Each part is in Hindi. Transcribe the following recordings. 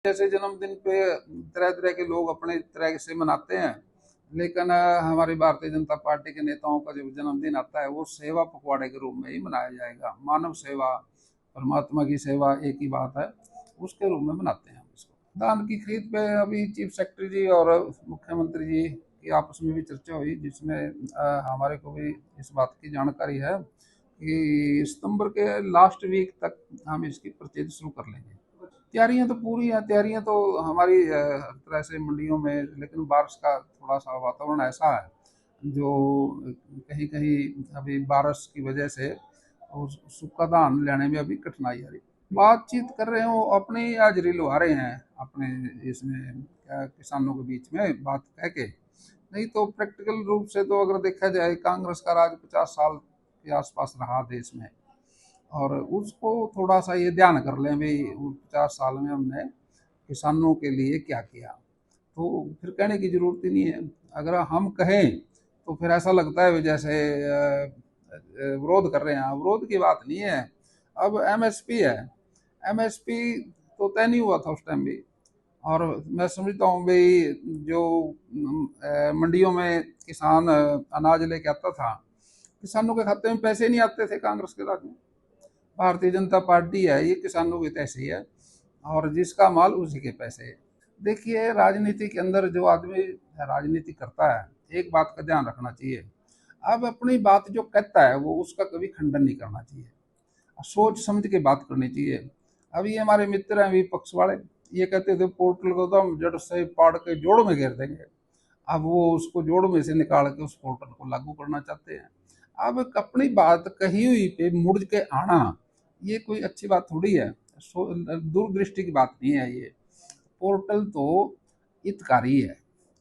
जैसे जन्मदिन पे तरह तरह के लोग अपने तरह से मनाते हैं, लेकिन हमारी भारतीय जनता पार्टी के नेताओं का जब जन्मदिन आता है वो सेवा पखवाड़े के रूप में ही मनाया जाएगा। मानव सेवा, परमात्मा की सेवा एक ही बात है, उसके रूप में मनाते हैं हम इसको। धान की खरीद पे अभी चीफ सेक्रेटरी जी और मुख्यमंत्री जी की आपस में भी चर्चा हुई, जिसमें हमारे को भी इस बात की जानकारी है कि सितंबर के लास्ट वीक तक हम इसकी परचेज शुरू कर लेंगे। तैयारियां तो पूरी हैं, तैयारियां तो हमारी हर तरह से मंडियों में, लेकिन बारिश का थोड़ा सा वातावरण ऐसा है जो कहीं कहीं अभी बारिश की वजह से सूखा धान लेने में अभी कठिनाई आ रही। बातचीत कर रहे हो, अपनी हाजिरी लगा रहे हैं अपने इसमें किसानों के बीच में बात कह के। नहीं तो प्रैक्टिकल रूप से तो अगर देखा जाए, कांग्रेस का राज 50 साल के आसपास रहा देश में, और उसको थोड़ा सा ये ध्यान कर लें भाई 50 साल में हमने किसानों के लिए क्या किया, तो फिर कहने की जरूरत ही नहीं है। अगर हम कहें तो फिर ऐसा लगता है जैसे विरोध कर रहे हैं। विरोध की बात नहीं है। अब एमएसपी है, एमएसपी तो तय नहीं हुआ था उस टाइम भी, और मैं समझता हूँ भाई जो मंडियों में किसान अनाज लेके आता था, किसानों के खाते में पैसे नहीं आते थे कांग्रेस के राज में। भारतीय जनता पार्टी है, ये किसानों की तैसी है, और जिसका माल उसी के पैसे। देखिए, राजनीति के अंदर जो आदमी राजनीति करता है, एक बात का ध्यान रखना चाहिए। अब अपनी बात जो कहता है वो उसका कभी खंडन नहीं करना चाहिए, सोच समझ के बात करनी चाहिए। अभी हमारे मित्र हैं विपक्ष वाले, ये कहते थे पोर्टल को तो हम जड़ से पाड़ के जोड़ में घेर देंगे। अब वो उसको जोड़ में से निकाल के उस पोर्टल को लागू करना चाहते हैं। अब अपनी बात कही हुई पे मुड़ के आना, ये कोई अच्छी बात थोड़ी है। दूरदृष्टि की बात नहीं है ये। पोर्टल तो हितकारी है,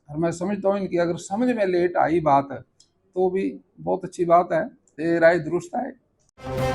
और मैं समझता हूँ इनकी अगर समझ में लेट आई बात तो भी बहुत अच्छी बात है, राय दुरुस्त है।